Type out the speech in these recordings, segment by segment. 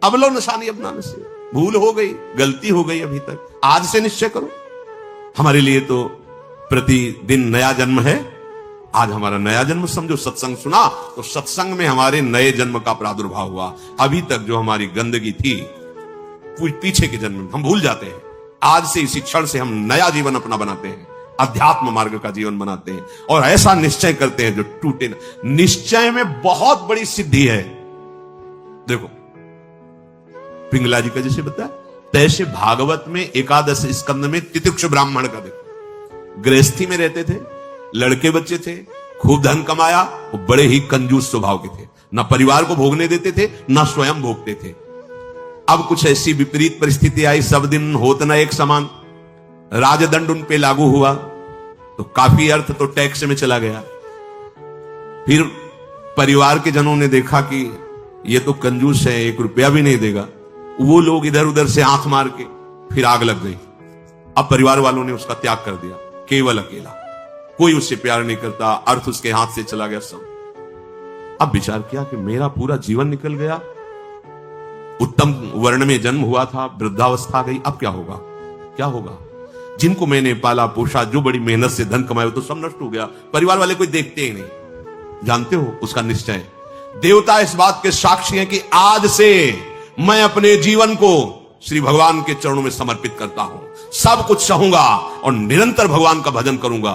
अब लो निशानी अपना से, भूल हो गई, गलती हो गई अभी तक, आज से निश्चय करो। हमारे लिए तो प्रतिदिन नया जन्म है। आज हमारा नया जन्म समझो, सत्संग सुना तो सत्संग में हमारे नए जन्म का प्रादुर्भाव हुआ। अभी तक जो हमारी गंदगी थी पीछे के जन्म में हम भूल जाते हैं। आज से इसी क्षण से हम नया जीवन अपना बनाते हैं, अध्यात्म मार्ग का जीवन बनाते हैं और ऐसा निश्चय करते हैं जो टूटे ना। निश्चय में बहुत बड़ी सिद्धि है। देखो पिंगला जी का जैसे बताया, तैसे भागवत में एकादश स्कंद में तितिक्ष ब्राह्मण का देखो, गृहस्थी में रहते थे, लड़के बच्चे थे, खूब धन कमाया, वो बड़े ही कंजूस स्वभाव के थे, ना परिवार को भोगने देते थे ना स्वयं भोगते थे। अब कुछ ऐसी विपरीत परिस्थिति आई, सब दिन होत न एक समान, राजदंड उन पे लागू हुआ तो काफी अर्थ तो टैक्स में चला गया। फिर परिवार के जनों ने देखा कि ये तो कंजूस है, 1 रुपया भी नहीं देगा। वो लोग इधर उधर से आंख मार के फिर आग लग गई। अब परिवार वालों ने उसका त्याग कर दिया, केवल अकेला, कोई उससे प्यार नहीं करता, अर्थ उसके हाथ से चला गया सब। अब विचार किया कि मेरा पूरा जीवन निकल गया, उत्तम वर्ण में जन्म हुआ था, वृद्धावस्था गई, अब क्या होगा, क्या होगा। जिनको मैंने पाला पोषा, जो बड़ी मेहनत से धन कमाया, तो सब नष्ट हो गया। परिवार वाले कोई देखते ही नहीं। जानते हो उसका निश्चय, देवता इस बात के साक्षी हैं कि आज से मैं अपने जीवन को श्री भगवान के चरणों में समर्पित करता हूं, सब कुछ सहूंगा और निरंतर भगवान का भजन करूंगा।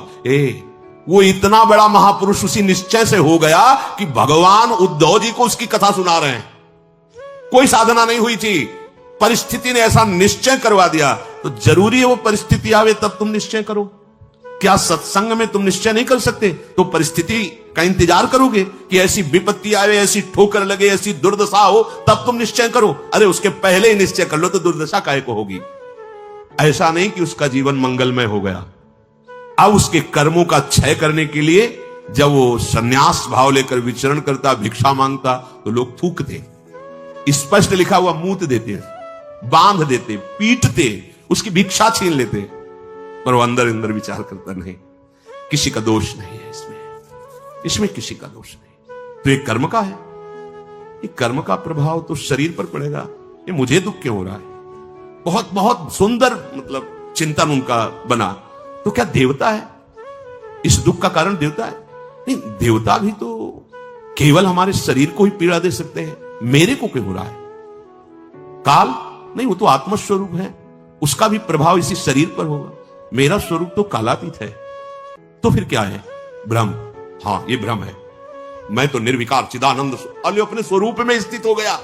वो इतना बड़ा महापुरुष उसी निश्चय से हो गया कि भगवान उद्धव जी को उसकी कथा सुना रहे हैं। कोई साधना नहीं हुई थी, परिस्थिति ने ऐसा निश्चय करवा दिया। तो जरूरी है वो परिस्थिति आवे तब तुम निश्चय करो। क्या सत्संग में तुम निश्चय नहीं कर सकते तो परिस्थिति का इंतजार करोगे कि ऐसी विपत्ति आवे, ऐसी ठोकर लगे, ऐसी दुर्दशा हो तब तुम निश्चय करो? अरे उसके पहले ही निश्चय कर लो तो दुर्दशा काहे को होगी। ऐसा नहीं कि उसका जीवन मंगलमय हो गया। अब उसके कर्मों का क्षय करने के लिए जब वो संन्यास भाव लेकर विचरण करता, भिक्षा मांगता, तो लोग थूकते, स्पष्ट लिखा हुआ मूत देते, बांध देते, पीटते, उसकी भिक्षा छीन लेते। पर वो अंदर अंदर विचार करता, नहीं, किसी का दोष नहीं है इसमें किसी का दोष नहीं। तो ये कर्म का है, ये कर्म का प्रभाव तो शरीर पर पड़ेगा। ये मुझे दुख क्यों हो रहा है? बहुत बहुत सुंदर मतलब चिंतन उनका बना। तो क्या देवता है? इस दुख का कारण देवता है? नहीं, देवता भी तो केवल हमारे शरीर को ही पीड़ा दे सकते हैं। मेरे को क्यों हो रहा है? काल नहीं, वो तो आत्मस्वरूप है, उसका भी प्रभाव इसी शरीर पर होगा। मेरा स्वरूप तो कालातीत है। तो फिर क्या है? भ्रम। हाँ, ये भ्रम है। मैं तो निर्विकार चिदानंद अपने स्वरूप में स्थित हो गया,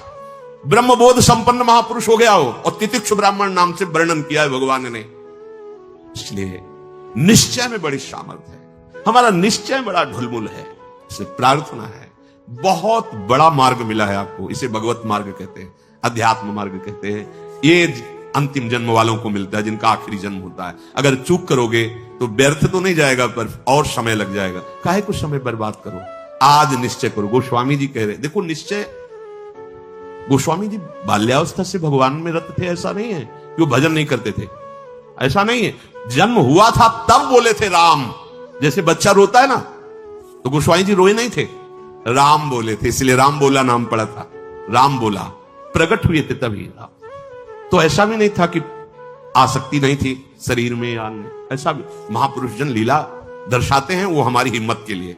ब्रह्मबोध संपन्न महापुरुष हो गया हो। और तितिक्ष ब्राह्मण नाम से वर्णन किया है भगवान ने। इसलिए निश्चय में बड़ी सामर्थ्य है। हमारा निश्चय बड़ा ढुलमुल है। इसे प्रार्थना है, बहुत बड़ा मार्ग मिला है आपको। इसे भगवत मार्ग कहते हैं, अध्यात्म मार्ग कहते हैं। ये अंतिम जन्म वालों को मिलता है, जिनका आखिरी जन्म होता है। अगर चूक करोगे तो व्यर्थ तो नहीं जाएगा, पर और समय लग जाएगा। काहे कुछ समय बर्बाद करो, आज निश्चय करो। गोस्वामी जी कह रहे, देखो निश्चय, गोस्वामी जी बाल्यावस्था से भगवान में रत थे, ऐसा नहीं है कि वो भजन नहीं करते थे, ऐसा नहीं है। जन्म हुआ था तब बोले थे राम, जैसे बच्चा रोता है ना, तो गोस्वामी जी रोए नहीं थे, राम बोले थे, इसलिए राम बोला नाम पड़ा था। राम बोला, प्रकट हुए थे तभी राम। तो ऐसा भी नहीं था कि आसक्ति नहीं थी शरीर में या अन्य, ऐसा भी महापुरुष जन लीला दर्शाते हैं, वो हमारी हिम्मत के लिए।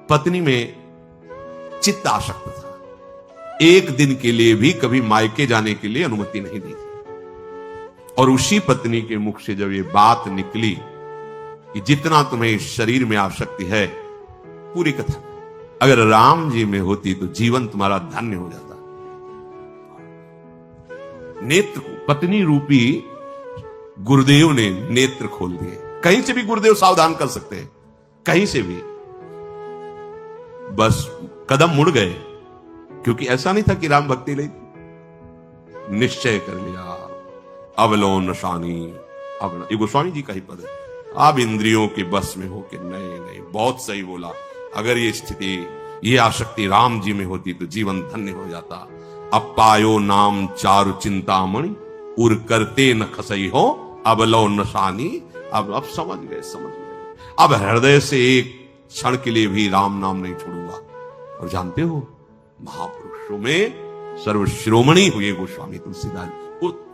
पत्नी में चित्त आसक्त था, एक दिन के लिए भी कभी मायके जाने के लिए अनुमति नहीं दी थी। और उसी पत्नी के मुख से जब ये बात निकली कि जितना तुम्हें इस शरीर में आसक्ति है, पूरी कथा अगर राम जी में होती तो जीवन तुम्हारा धन्य हो जाता। नेत्र को पत्नी रूपी गुरुदेव ने नेत्र खोल दिए। कहीं से भी गुरुदेव सावधान कर सकते हैं, कहीं से भी। बस कदम मुड़ गए, क्योंकि ऐसा नहीं था कि राम भक्ति ले, निश्चय कर लिया, अवलो नशानी। अब ये गोस्वामी जी का ही पद है, अब इंद्रियों के बस में हो के नहीं नहीं, बहुत सही बोला। अगर ये स्थिति, ये आसक्ति राम जी में होती तो जीवन धन्य हो जाता। अब पायो नाम चारु चिंतामणि, उर करते न खसई हो, अब लो नशानी। अब समझ गए, समझ गए। अब हृदय से एक क्षण के लिए भी राम नाम नहीं छोड़ूंगा। और जानते हो, महापुरुषों में सर्व शिरोमणि हुए गोस्वामी तुलसीदास।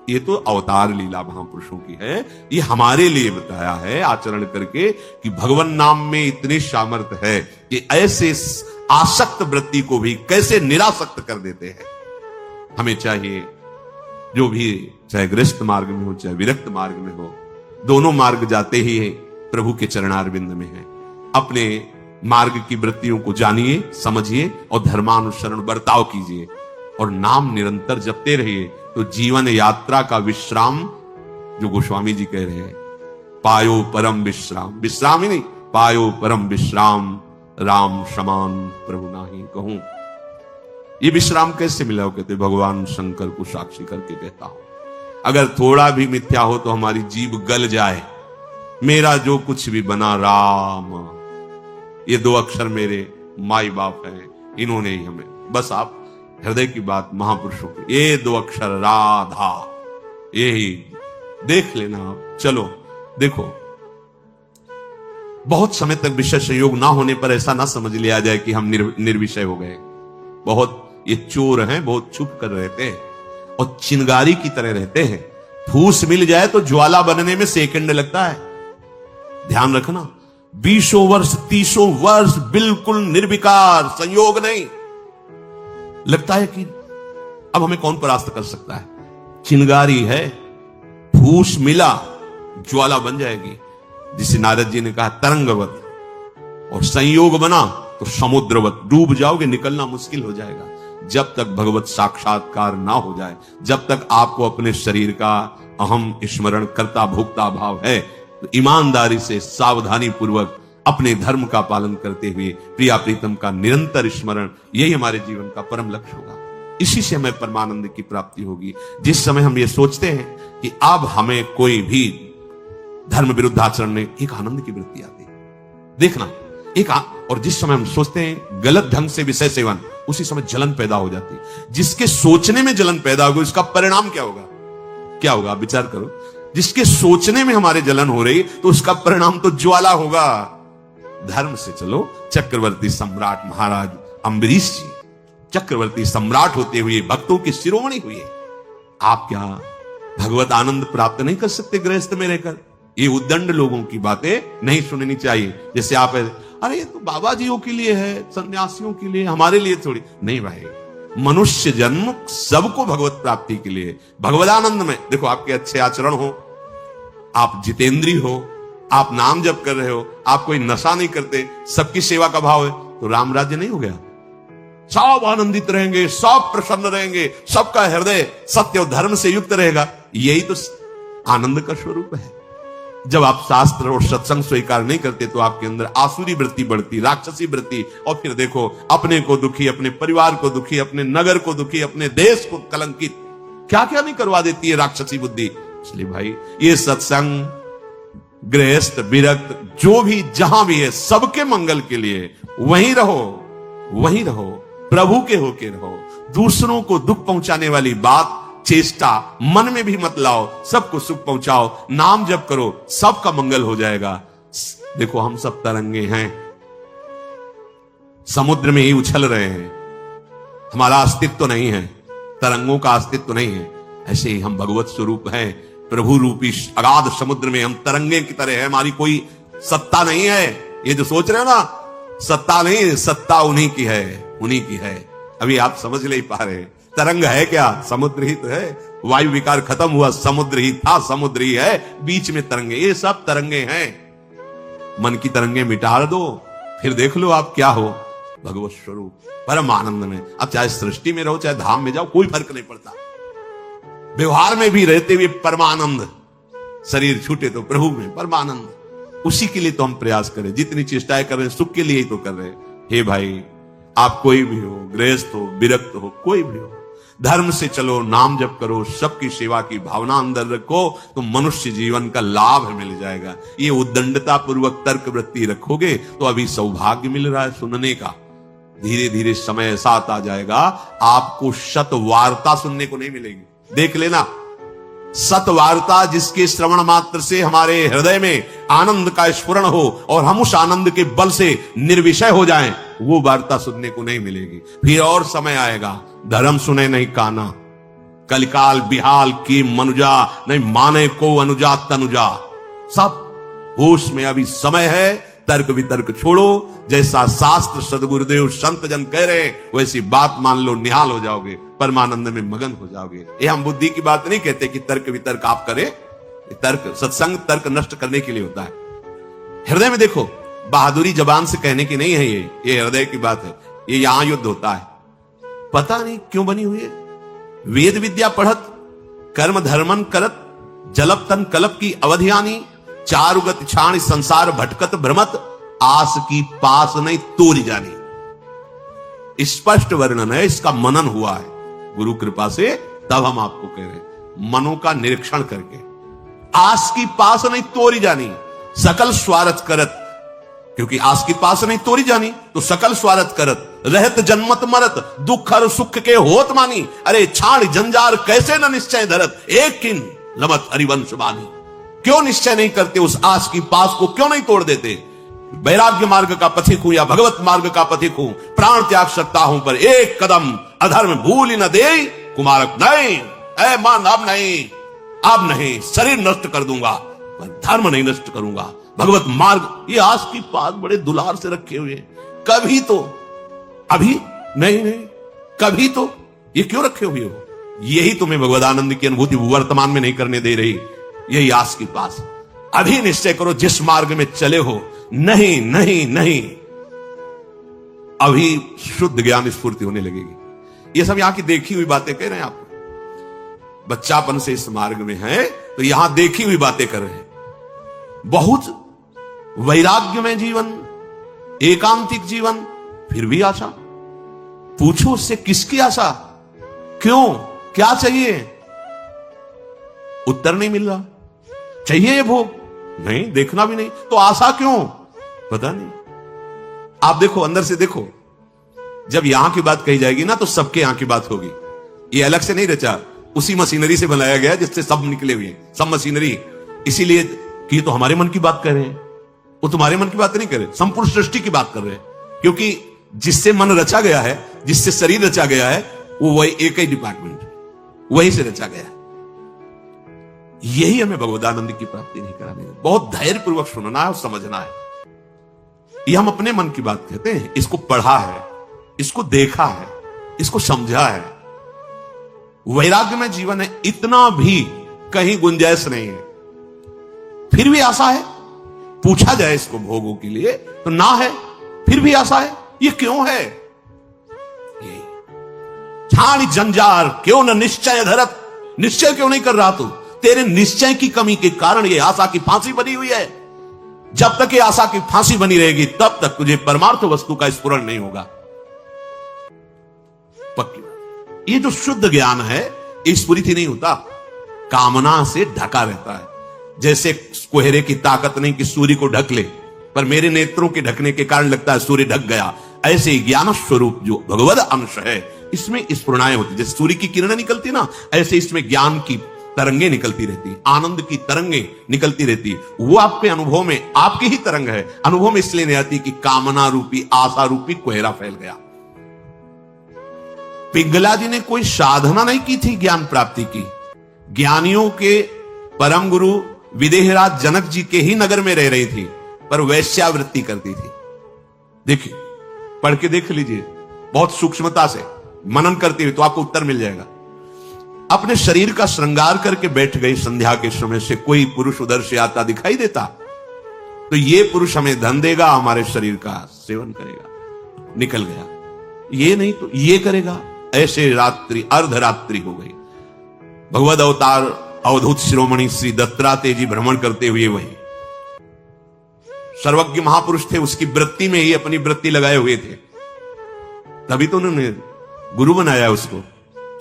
ये तो अवतार लीला महापुरुषों की है, ये हमारे लिए बताया है आचरण करके कि भगवान नाम में इतनी सामर्थ्य है कि ऐसे आसक्त वृत्ति को भी कैसे निरासक्त कर देते हैं। हमें चाहिए जो भी, चाहे गृहस्थ मार्ग में हो चाहे विरक्त मार्ग में हो, दोनों मार्ग जाते ही प्रभु के चरणारविंद में है। अपने मार्ग की वृत्तियों को जानिए, समझिए और धर्मानुसरण बर्ताव कीजिए और नाम निरंतर जपते रहिए, तो जीवन यात्रा का विश्राम, जो गोस्वामी जी कह रहे हैं, पायो परम विश्राम, विश्राम ही नहीं, पायो परम विश्राम, राम समान प्रभु नाही कहूं। ये विश्राम कैसे मिला हो? कहते भगवान शंकर को साक्षी करके कहता हूं, अगर थोड़ा भी मिथ्या हो तो हमारी जीभ गल जाए, मेरा जो कुछ भी बना राम, ये दो अक्षर मेरे माई बाप हैं, इन्होंने ही हमें, बस आप हृदय की बात महापुरुषों की, ये दो अक्षर राधा, यही देख लेना आप। चलो देखो, बहुत समय तक विषय संयोग ना होने पर ऐसा ना समझ लिया जाए कि हम निर्विषय हो गए। बहुत ये चोर हैं, बहुत छुप कर रहते हैं और चिंगारी की तरह रहते हैं। फूस मिल जाए तो ज्वाला बनने में सेकंड लगता है। ध्यान रखना, 20 वर्ष 30 वर्ष बिल्कुल निर्विकार, संयोग नहीं। लगता है कि अब हमें कौन परास्त कर सकता है? चिंगारी है, फूस मिला ज्वाला बन जाएगी, जिसे नारद जी ने कहा तरंगवत, और संयोग बना तो समुद्रवत, डूब जाओगे, निकलना मुश्किल हो जाएगा। जब तक भगवत साक्षात्कार ना हो जाए, जब तक आपको अपने शरीर का अहम स्मरण करता भोक्ता भाव है, तो ईमानदारी से सावधानी पूर्वक अपने धर्म का पालन करते हुए प्रिया प्रीतम का निरंतर स्मरण, यही हमारे जीवन का परम लक्ष्य होगा। इसी से हमें परमानंद की प्राप्ति होगी। जिस समय हम ये सोचते हैं कि अब हमें कोई भी धर्म विरुद्ध आचरण में, एक आनंद की वृत्ति आती है, देखना एक और जिस समय हम सोचते हैं गलत ढंग से विषय सेवन, उसी समय जलन पैदा हो जाती है। जिसके सोचने में जलन पैदा होगी, उसका परिणाम क्या होगा? क्या होगा? आप विचार करो। जिसके सोचने में हमारे जलन हो रही, तो उसका परिणाम तो ज्वाला होगा। धर्म से चलो। चक्रवर्ती सम्राट महाराज अम्बरीश जी चक्रवर्ती सम्राट होते हुए भक्तों की शिरोमणि हुए। आप क्या भगवत आनंद प्राप्त नहीं कर सकते गृहस्थ में रहकर? ये उद्दंड लोगों की बातें नहीं सुननी चाहिए। जैसे आप, अरे ये तो बाबा जियों के लिए है, सन्यासियों के लिए, हमारे लिए थोड़ी नहीं। भाई, मनुष्य जन्म सबको भगवत प्राप्ति के लिए, भगवदानंद में। देखो, आपके अच्छे आचरण हो, आप जितेंद्री हो, आप नाम जप कर रहे हो, आप कोई नशा नहीं करते, सबकी सेवा का भाव है, तो राम राज्य नहीं हो गया? सब आनंदित रहेंगे, सब प्रसन्न रहेंगे, सबका हृदय सत्य और धर्म से युक्त रहेगा। यही तो आनंद का स्वरूप है। जब आप शास्त्र और सत्संग स्वीकार नहीं करते, तो आपके अंदर आसुरी वृत्ति बढ़ती, राक्षसी वृत्ति, और फिर देखो अपने को दुखी, अपने परिवार को दुखी, अपने नगर को दुखी, अपने देश को कलंकित, क्या क्या नहीं करवा देती है राक्षसी बुद्धि। इसलिए भाई, ये सत्संग, गृहस्थ, विरक्त, जो भी जहां भी है, सबके मंगल के लिए वहीं रहो, वहीं रहो, प्रभु के होके रहो। दूसरों को दुख पहुंचाने वाली बात, चेष्टा मन में भी मत लाओ, सबको सुख पहुंचाओ, नाम जप करो, सबका मंगल हो जाएगा। देखो, हम सब तरंगे हैं, समुद्र में ही उछल रहे हैं, हमारा अस्तित्व नहीं है, तरंगों का अस्तित्व नहीं है। ऐसे ही हम भगवत स्वरूप हैं, प्रभु रूपी अगाध समुद्र में हम तरंगे की तरह है, हमारी कोई सत्ता नहीं है। ये जो सोच रहे हो ना, सत्ता नहीं, सत्ता उन्हीं की है, उन्हीं की है। अभी आप समझ नहीं पा रहे। तरंग है क्या? समुद्र ही तो है। वायु विकार खत्म हुआ, समुद्र ही था, समुद्र ही है, बीच में तरंगे, ये सब तरंगे हैं। मन की तरंगे मिटा दो, फिर देख लो आप क्या हो, भगवत स्वरूप परम आनंद में। अब चाहे सृष्टि में रहो, चाहे धाम में जाओ, कोई फर्क नहीं पड़ता। व्यवहार में भी रहते हुए परमानंद, शरीर छूटे तो प्रभु में परमानंद। उसी के लिए तो हम प्रयास करें, जितनी चेष्टाएं कर रहे हैं, सुख के लिए ही तो कर रहे हैं। हे भाई, आप कोई भी हो, गृहस्थ हो, विरक्त हो, कोई भी हो, धर्म से चलो, नाम जप करो, सबकी सेवा की भावना अंदर रखो, तो मनुष्य जीवन का लाभ मिल जाएगा। ये उद्दंडता पूर्वक तर्क वृत्ति रखोगे तो अभी सौभाग्य मिल रहा है सुनने का। धीरे धीरे समय ऐसा आता जाएगा, आपको शत वार्ता सुनने को नहीं मिलेगी। देख लेना, सतवार्ता जिसके श्रवण मात्र से हमारे हृदय में आनंद का स्फुरण हो और हम उस आनंद के बल से निर्विषय हो जाएं, वो वार्ता सुनने को नहीं मिलेगी। फिर और समय आएगा, धर्म सुने नहीं काना, कलिकाल बिहाल की मनुजा, नहीं माने को अनुजा तनुजा। सब होश में अभी समय है, तर्क वितर्क छोड़ो, जैसा शास्त्र सदगुरुदेव संत जन कह रहे हैं वैसी बात मान लो, निहाल हो जाओगे, परमानंद में मगन हो जाओगे। ये हम बुद्धि की बात नहीं कहते कि तर्क वितर्क आप करें, तर्क सत्संग तर्क नष्ट करने के लिए होता है। हृदय में देखो, बहादुरी जबान से कहने की नहीं है, ये हृदय की बात है। ये यहां युद्ध होता है, पता नहीं क्यों बनी हुई है। वेद विद्या पढ़त कर्म धर्मन करत, जलप तन कलप की अवधियानी, चारुगत छाण संसार भटकत भ्रमत, आस की पास नहीं तोरी जानी। स्पष्ट वर्णन है, इसका मनन हुआ है गुरु कृपा से, तब हम आपको कह रहे हैं मनों का निरीक्षण करके। आस की पास नहीं तोरी जानी, सकल स्वार्थ करत, क्योंकि आस की पास नहीं तोरी जानी तो सकल स्वार्थ करत, रहत जन्मत मरत, दुख और सुख के होत मानी, अरे छाड़ जंजार कैसे न निश्चय धरत, एक किन लमत हरिवंश बानी। क्यों निश्चय नहीं करते, उस आस की पास को क्यों नहीं तोड़ देते? वैराग्य मार्ग का पथिक हूं या भगवत मार्ग का पथिक हूं, प्राण त्याग सकता हूं पर एक कदम अधर्म भूल न दे कुमारक नहीं, ऐ मान अब नहीं, अब नहीं, शरीर नष्ट कर दूंगा पर धर्म नहीं नष्ट करूंगा। भगवत मार्ग, ये आस की पास बड़े दुलार से रखे हुए, कभी तो अभी नहीं नहीं, कभी तो ये क्यों रखे हुए हो? यही तुम्हें भगवदानंद की अनुभूति वर्तमान में नहीं करने दे रही, यही आस की पास। अभी निश्चय करो जिस मार्ग में चले हो, नहीं नहीं नहीं, अभी शुद्ध ज्ञान स्फूर्ति होने लगेगी। ये सब यहां की देखी हुई बातें कह रहे हैं आप, बच्चापन से इस मार्ग में है तो यहां देखी हुई बातें कर रहे हैं। बहुत वैराग्य में जीवन, एकांतिक जीवन, फिर भी आशा। पूछो उससे किसकी आशा, क्यों, क्या चाहिए? उत्तर नहीं मिल रहा। चाहिए ये भोग? नहीं, देखना भी नहीं, तो आशा क्यों? पता नहीं। आप देखो, अंदर से देखो, जब यहां की बात कही जाएगी ना तो सबके यहां की बात होगी। ये अलग से नहीं रचा, उसी मशीनरी से बनाया गया जिससे सब निकले हुए हैं, सब मशीनरी। इसीलिए कि तो हमारे मन की बात कर रहे हैं, वो तुम्हारे मन की बात नहीं कर रहे, संपूर्ण सृष्टि की बात कर रहे हैं। क्योंकि जिससे मन रचा गया है, जिससे शरीर रचा गया है, वो वही एक ही डिपार्टमेंट, वही से रचा गया है। यही हमें भगवदानंद की प्राप्ति नहीं करानी है। बहुत धैर्य पूर्वक सुनना है और समझना है। ये हम अपने मन की बात कहते हैं, इसको पढ़ा है, इसको देखा है, इसको समझा है। वैराग्य में जीवन है, इतना भी कहीं गुंजाइश नहीं है, फिर भी आशा है। पूछा जाए इसको भोगों के लिए तो ना है, फिर भी आशा है। ये क्यों है? ये छाणी जंजार क्यों न निश्चय धरत, निश्चय क्यों नहीं कर रहा तू? तेरे निश्चय की कमी के कारण ये आशा की फांसी बनी हुई है। जब तक ये आशा की फांसी बनी रहेगी तब तक तुझे परमार्थ वस्तु का स्फुरण नहीं होगा। पक्की बात। ये जो शुद्ध ज्ञान है ये स्फुरित ही नहीं होता, कामना से ढका रहता है। जैसे कोहरे की ताकत नहीं कि सूर्य को ढक ले, पर मेरे नेत्रों के ढकने के कारण लगता है सूर्य ढक गया। ऐसे ही ज्ञान स्वरूप जो भगवद अंश है इसमें स्फुरणाएं होती, जैसे सूर्य की किरणें निकलती ना, ऐसे इसमें ज्ञान की तरंगे निकलती रहती, आनंद की तरंगे निकलती रहती। वो आपके अनुभव में, आपकी ही तरंग है, अनुभव में इसलिए नहीं आती कि कामना रूपी, आशा रूपी कोहरा फैल गया। पिंगला जी ने कोई साधना नहीं की थी ज्ञान प्राप्ति की। ज्ञानियों के परम गुरु विदेहराज जनक जी के ही नगर में रह रही थी, पर वैश्यावृत्ति करती थी। देखिए, पढ़ के देख लीजिए, बहुत सूक्ष्मता से मनन करती हुई तो आपको उत्तर मिल जाएगा। अपने शरीर का श्रृंगार करके बैठ गई संध्या के समय से, कोई पुरुष उधर से आता दिखाई देता तो ये पुरुष हमें धन देगा, हमारे शरीर का सेवन करेगा, निकल गया। ये नहीं तो ये करेगा। ऐसे रात्रि अर्धरात्रि हो गई। भगवद अवतार अवधूत शिरोमणि श्री दत्तात्रेय जी भ्रमण करते हुए वही सर्वज्ञ महापुरुष थे, उसकी वृत्ति में ही अपनी वृत्ति लगाए हुए थे, तभी तो उन्होंने गुरु बनाया उसको।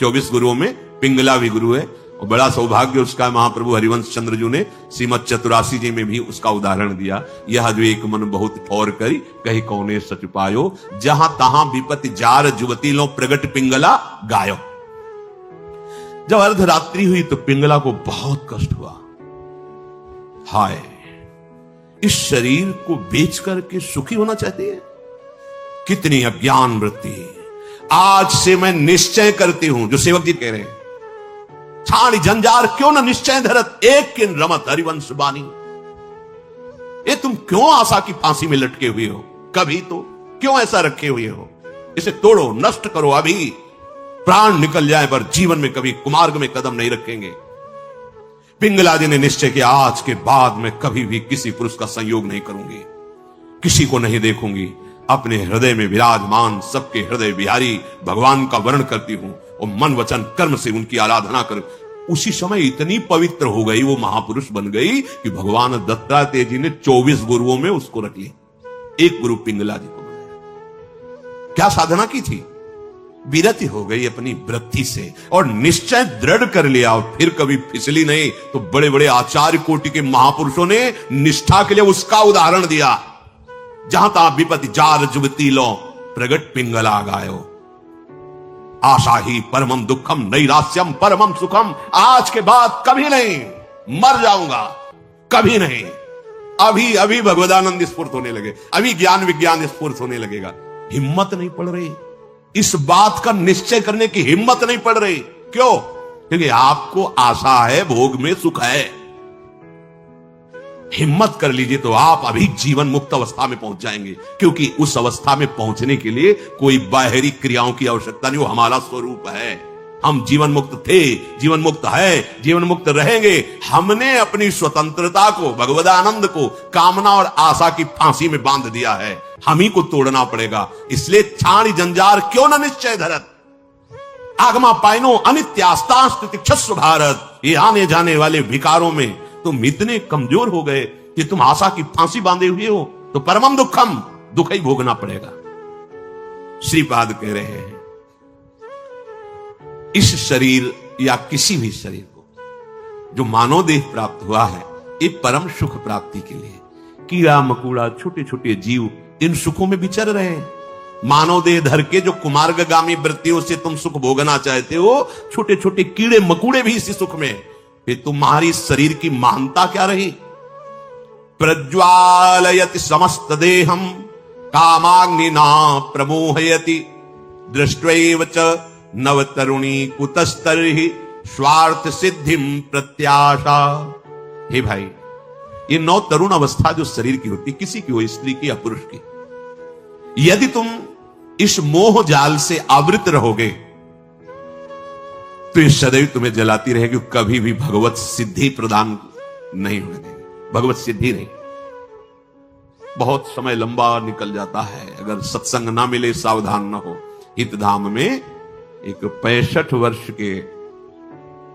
24 गुरुओं में पिंगला भी गुरु है, और बड़ा सौभाग्य उसका महाप्रभु हरिवंश चंद्र जी ने श्रीमद चतुरासी जी में भी उसका उदाहरण दिया। यह जो एक मन बहुत और करी, कही कौने सच पायो, जहां तहां विपत्ति जार जुवती लो प्रगट पिंगला गायो। जब अर्धरात्रि हुई तो पिंगला को बहुत कष्ट हुआ। हाय, इस शरीर को बेच करके सुखी होना चाहती है, कितनी अज्ञान वृत्ति। आज से मैं निश्चय करती हूं, जो सेवक जी कह रहे हैं, छाणी जंजार क्यों न निश्चय धरत, एक किन रमत हरिवंश बानी। ये तुम क्यों आशा की फांसी में लटके हुए हो? कभी तो क्यों ऐसा रखे हुए हो? इसे तोड़ो, नष्ट करो, अभी प्राण निकल जाए पर जीवन में कभी कुमार्ग में कदम नहीं रखेंगे। पिंगला जी ने निश्चय किया, आज के बाद मैं कभी भी किसी पुरुष का संयोग नहीं करूंगी, किसी को नहीं देखूंगी, अपने हृदय में विराजमान सबके हृदय बिहारी भगवान का वर्ण करती हूं और मन वचन कर्म से उनकी आराधना कर। उसी समय इतनी पवित्र हो गई, वो महापुरुष बन गई कि भगवान दत्तात्रेय जी ने 24 गुरुओं में उसको रख लिया, एक गुरु पिंगला जी को बनाया। क्या साधना की थी? विरति हो गई अपनी वृत्ति से और निश्चय दृढ़ कर लिया और फिर कभी फिसली नहीं। तो बड़े बड़े आचार्य कोटि के महापुरुषों ने निष्ठा के लिए उसका उदाहरण दिया। जहां ता विपत्ति जार जुगती लो, प्रगट पिंगला गायो, आशा ही परमम दुखम नैरास्यम परमम सुखम। आज के बाद कभी नहीं, मर जाऊंगा कभी नहीं। अभी अभी भगवदानंद स्फूर्त होने लगे, अभी ज्ञान विज्ञान स्फूर्त होने लगेगा। हिम्मत नहीं पड़ रही, इस बात का निश्चय करने की हिम्मत नहीं पड़ रही। क्यों? क्योंकि आपको आशा है, भोग में सुख है। हिम्मत कर लीजिए तो आप अभी जीवन मुक्त अवस्था में पहुंच जाएंगे, क्योंकि उस अवस्था में पहुंचने के लिए कोई बाहरी क्रियाओं की आवश्यकता नहीं, वो हमारा स्वरूप है। हम जीवन मुक्त थे, जीवन मुक्त है, जीवन मुक्त रहेंगे। हमने अपनी स्वतंत्रता को, भगवदानंद को कामना और आशा की फांसी में बांध दिया है, हम ही को तोड़ना पड़ेगा। इसलिए छाणी जंजार क्यों न निश्चय धरत, आगमा पाइनो अनित्यास्ता स्थितिक्षस्व भारत। ये आने जाने वाले विकारों में तुम इतने कमजोर हो गए कि तुम आशा की फांसी बांधे हुए हो, तो परमम दुखम, दुख ही भोगना पड़ेगा। श्रीपाद कह रहे हैं, इस शरीर या किसी भी शरीर को जो मानव देह प्राप्त हुआ है, ये परम सुख प्राप्ति के लिए। कीड़ा मकोड़ा छोटे छोटे जीव इन सुखों में विचर रहे हैं। मानव देह धर के जो कुमार्गगामी वृत्तियों से तुम सुख भोगना चाहते हो, छोटे छोटे कीड़े मकोड़े भी इसी सुख में। फिर तुम्हारी शरीर की महानता क्या रही? प्रज्वालयति समस्त देहम कामाग्निना प्रमोहयति दृष्ट्वैव च नवतरुणी कुतस्तर्हि स्वार्थ सिद्धिम प्रत्याशा। हे भाई, ये 9 तरुण अवस्था जो शरीर की होती, किसी की हो, स्त्री की या पुरुष की, यदि तुम इस मोह जाल से आवृत रहोगे तो ये सदैव तुम्हें जलाती रहेगी, कभी भी भगवत सिद्धि प्रदान नहीं होने देगी। भगवत सिद्धि नहीं। बहुत समय लंबा निकल जाता है अगर सत्संग ना मिले, सावधान ना हो। हितधाम में एक 65 वर्ष के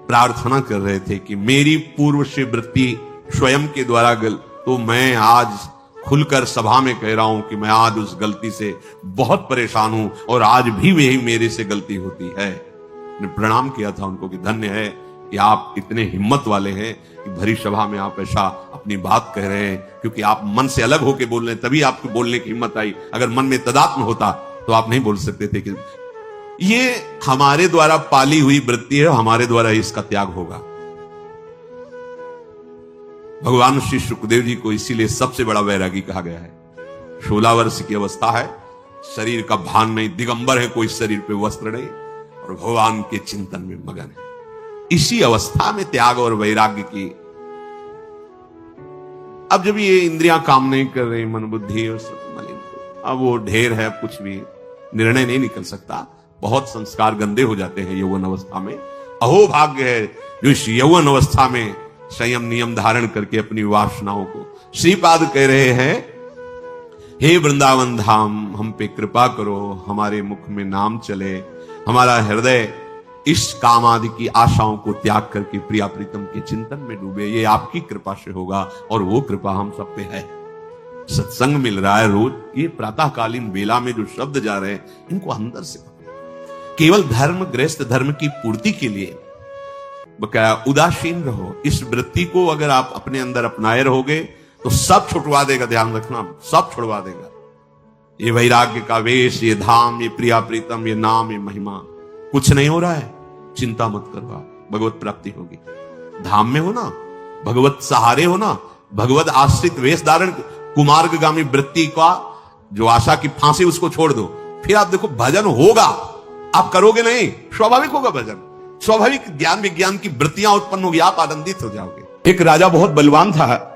प्रार्थना कर रहे थे कि मेरी पूर्व से वृत्ति स्वयं के द्वारा तो मैं आज खुलकर सभा में कह रहा हूं कि मैं आज उस गलती से बहुत परेशान हूं और आज भी वही मेरे से गलती होती है। ने प्रणाम किया था उनको कि धन्य है कि आप इतने हिम्मत वाले हैं कि भरी सभा में आप ऐसा अपनी बात कह रहे हैं, क्योंकि आप मन से अलग होकर बोल रहे हैं, तभी आपको बोलने की हिम्मत आई। अगर मन में तदात्म होता तो आप नहीं बोल सकते थे। कि ये हमारे द्वारा पाली हुई वृत्ति है, हमारे द्वारा इसका त्याग होगा। भगवान श्री सुखदेव जी को इसीलिए सबसे बड़ा वैरागी कहा गया है। 16 वर्ष की अवस्था है, शरीर का भान नहीं, दिगंबर है, कोई शरीर पे वस्त्र नहीं और भगवान के चिंतन में मगन है। इसी अवस्था में त्याग और वैराग्य की। अब जब ये इंद्रियां काम नहीं कर रही, मन बुद्धि और सब मलिन, अब वो ढेर है, कुछ भी निर्णय नहीं निकल सकता। बहुत संस्कार गंदे हो जाते हैं यौवन अवस्था में। अहो भाग्य है जो इस यौवन अवस्था में संयम नियम धारण करके अपनी वासनाओं को। श्रीपाद कह रहे हैं, हे वृंदावन धाम, हम पे कृपा करो, हमारे मुख में नाम चले, हमारा हृदय इस काम आदि की आशाओं को त्याग करके प्रिया प्रीतम के चिंतन में डूबे। ये आपकी कृपा से होगा और वो कृपा हम सब पे है। सत्संग मिल रहा है रोज, ये प्रातःकालीन बेला में जो शब्द जा रहे हैं, इनको अंदर से केवल धर्म, गृहस्थ धर्म की पूर्ति के लिए बकाया उदासीन रहो। इस वृत्ति को अगर आप अपने अंदर अपनाए रहोगे तो सब छुड़वा देगा। ध्यान रखना, सब छुड़वा देगा। ये वैराग्य का वेश, ये धाम, ये प्रिया प्रीतम, ये नाम, ये महिमा, कुछ नहीं हो रहा है, चिंता मत करो। भगवत प्राप्ति होगी। धाम में हो ना, भगवत सहारे हो ना, भगवत आश्रित वेश धारण कुमार्गामी वृत्ति का जो आशा की फांसी उसको छोड़ दो, फिर आप देखो भजन होगा। आप करोगे नहीं, स्वाभाविक होगा भजन, स्वाभाविक ज्ञान विज्ञान की वृत्तियां उत्पन्न होगी, आप आनंदित हो जाओगे। एक राजा बहुत बलवान था,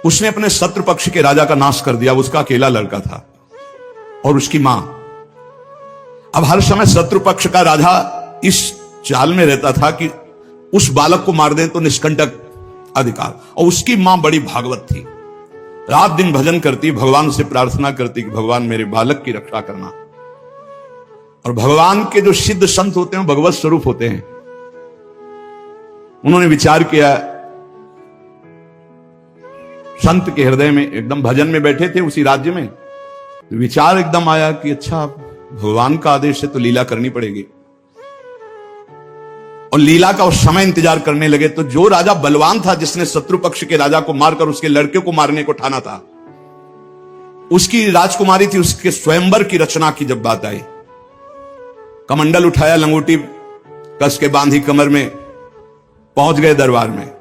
उसने अपने शत्रु पक्ष के राजा का नाश कर दिया। उसका अकेला लड़का था और उसकी मां। अब हर समय शत्रु पक्ष का राजा इस चाल में रहता था कि उस बालक को मार दें तो निष्कंटक अधिकार। और उसकी मां बड़ी भागवत थी, रात दिन भजन करती, भगवान से प्रार्थना करती कि भगवान मेरे बालक की रक्षा करना। और भगवान के जो सिद्ध संत होते हैं भगवत स्वरूप होते हैं। उन्होंने विचार किया, संत के हृदय में एकदम भजन में बैठे थे उसी राज्य में, विचार एकदम आया कि अच्छा भगवान का आदेश है तो लीला करनी पड़ेगी। और लीला का उस समय इंतजार करने लगे। तो जो राजा बलवान था, जिसने शत्रु पक्ष के राजा को मारकर उसके लड़के को मारने को ठाना था, उसकी राजकुमारी थी, उसके स्वयंवर की रचना की जब बात आई, कमंडल उठाया, लंगोटी कस के बांधी कमर में, पहुंच गए दरबार में।